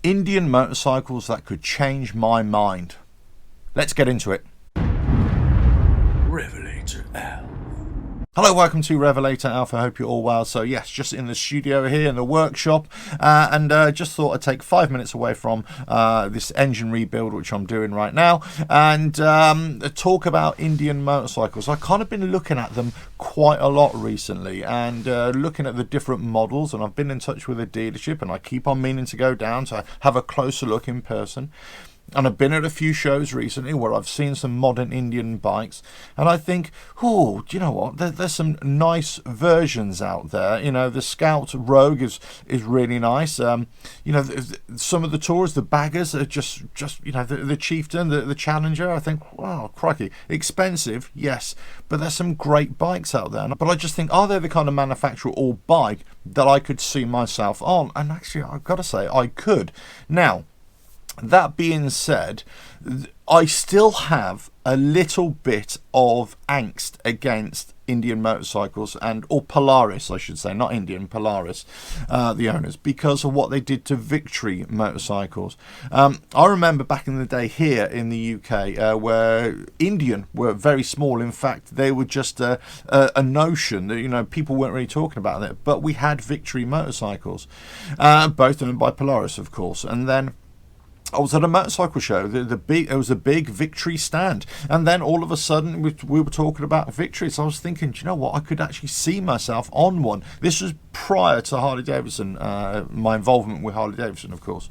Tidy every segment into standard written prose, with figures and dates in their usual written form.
Indian motorcycles that could change my mind. Let's get into it. RevelatorAlf. Hello, welcome to RevelatorAlf. I hope you're all well. So yes, just in the studio here in the workshop, and just thought I'd take 5 minutes away from this engine rebuild which I'm doing right now, and talk about Indian motorcycles. I've kind of been looking at them quite a lot recently, and looking at the different models, and I've been in touch with a dealership, and I keep on meaning to go down to have a closer look in person. And I've been at a few shows recently where I've seen some modern Indian bikes, and I think, oh, do you know what? There's some nice versions out there. You know, the Scout Rogue is really nice. You know, some of the Tours, the Baggers are just you know, the Chieftain, the Challenger. I think, wow, crikey, expensive, yes, but there's some great bikes out there. But I just think, are they the kind of manufacturer or bike that I could see myself on? And actually, I've got to say, I could. Now, that being said, I still have a little bit of angst against Indian motorcycles, or Polaris, I should say, not Indian, Polaris, the owners, because of what they did to Victory motorcycles. I remember back in the day here in the UK, where Indian were very small. In fact, they were just a notion that, you know, people weren't really talking about it. But we had Victory motorcycles, both owned by Polaris, of course, and then I was at a motorcycle show. It was a big Victory stand, and then all of a sudden we were talking about Victory. So I was thinking, do you know what? I could actually see myself on one. This was prior to Harley Davidson, my involvement with Harley Davidson, of course.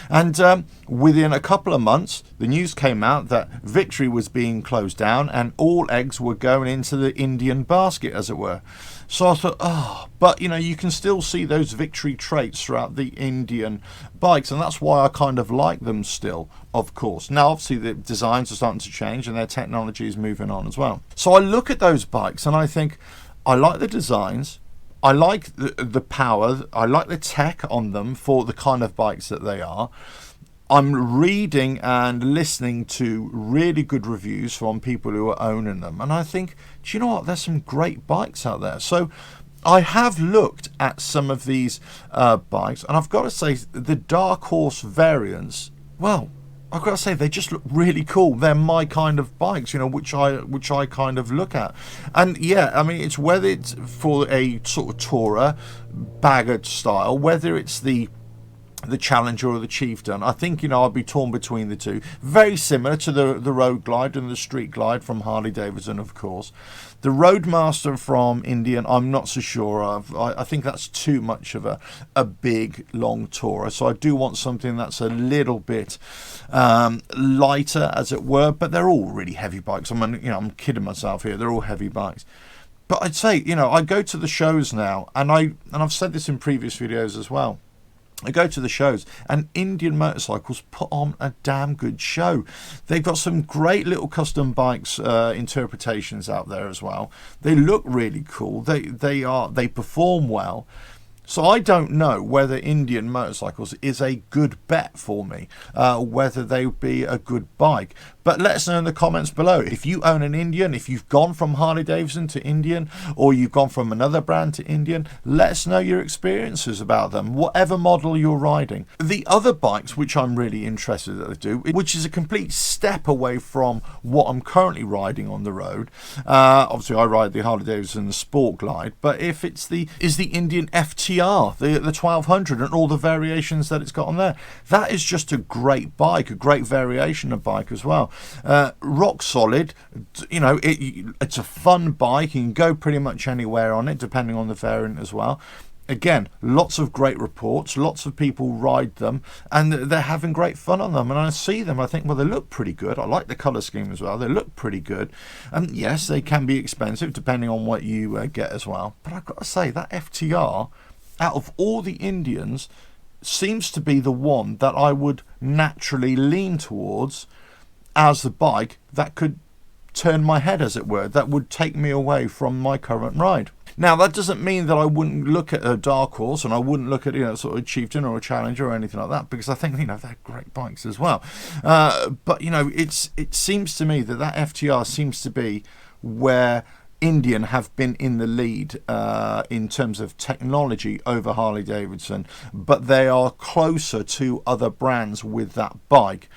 And within a couple of months, the news came out that Victory was being closed down, and all eggs were going into the Indian basket, as it were. So I thought, oh, but you know, you can still see those Victory traits throughout the Indian bikes, and that's why I kind of like them still, of course. Now, obviously, the designs are starting to change, and their technology is moving on as well. So I look at those bikes, and I think, I like the designs, I like the power, I like the tech on them for the kind of bikes that they are. I'm reading and listening to really good reviews from people who are owning them, and I think, do you know what? There's some great bikes out there. So I have looked at some of these bikes, and I've got to say, the Dark Horse variants, well, I've got to say, they just look really cool. They're my kind of bikes, you know, which I kind of look at. And yeah, I mean, it's whether it's for a sort of tourer, bagger style, whether it's the Challenger or the Chieftain. I think, you know, I'll be torn between the two. Very similar to the Road Glide and the Street Glide from Harley Davidson, of course. The Roadmaster from Indian, I'm not so sure of. I think that's too much of a big, long tourer. So I do want something that's a little bit lighter, as it were. But they're all really heavy bikes. I mean, you know, I'm kidding myself here. They're all heavy bikes. But I'd say, you know, I go to the shows now, and I've said this in previous videos as well. I go to the shows, and Indian motorcycles put on a damn good show. They've got some great little custom bikes interpretations out there as well. They look really cool. They perform well. So I don't know whether Indian motorcycles is a good bet for me, whether they would be a good bike. But let us know in the comments below. If you own an Indian, if you've gone from Harley Davidson to Indian, or you've gone from another brand to Indian, let us know your experiences about them, whatever model you're riding. The other bikes, which I'm really interested that they do, which is a complete step away from what I'm currently riding on the road. Obviously, I ride the Harley Davidson, the Sport Glide, but if it's the Indian FTR, the 1200, and all the variations that it's got on there, that is just a great bike, a great variation of bike as well. Rock solid, you know, it's a fun bike. You can go pretty much anywhere on it, depending on the variant as well. Again, lots of great reports, lots of people ride them, and they're having great fun on them. And I see them, I think, well, they look pretty good. I like the colour scheme as well. They look pretty good. And yes, they can be expensive, depending on what you get as well. But I've got to say, that FTR, out of all the Indians, seems to be the one that I would naturally lean towards as the bike that could turn my head, as it were, that would take me away from my current ride. Now, that doesn't mean that I wouldn't look at a Dark Horse, and I wouldn't look at, you know, sort of a Chieftain or a Challenger or anything like that, because I think, you know, they're great bikes as well. But, you know, it seems to me that FTR seems to be where Indian have been in the lead in terms of technology over Harley Davidson, but they are closer to other brands with that bike.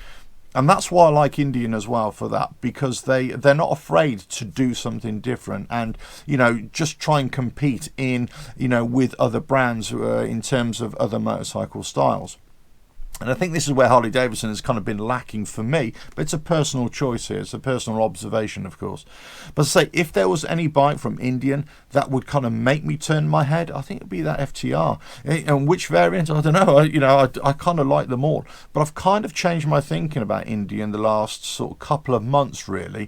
And that's why I like Indian as well for that, because they're not afraid to do something different and, you know, just try and compete in, you know, with other brands in terms of other motorcycle styles. And I think this is where Harley Davidson has kind of been lacking for me, but it's a personal choice here. It's a personal observation, of course. But as I say, if there was any bike from Indian that would kind of make me turn my head, I think it'd be that FTR. And which variant? I don't know. I kind of like them all. But I've kind of changed my thinking about Indian the last sort of couple of months, really.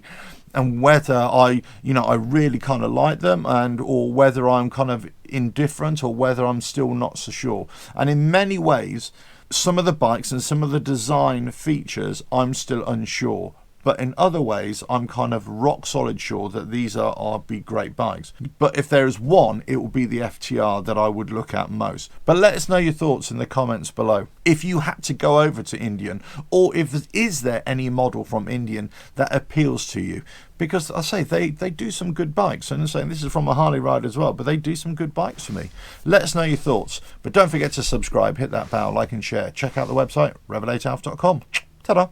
And whether I really kind of like them, or whether I'm kind of indifferent, or whether I'm still not so sure. And in many ways, some of the bikes and some of the design features, I'm still unsure. But in other ways, I'm kind of rock solid sure that these are be great bikes. But if there is one, it will be the FTR that I would look at most. But let us know your thoughts in the comments below. If you had to go over to Indian, or is there any model from Indian that appeals to you? Because I say they do some good bikes, and I'm saying this is from a Harley rider as well, but they do some good bikes for me. Let us know your thoughts. But don't forget to subscribe, hit that bell, like and share. Check out the website, RevelatorAlf.com. Ta-da!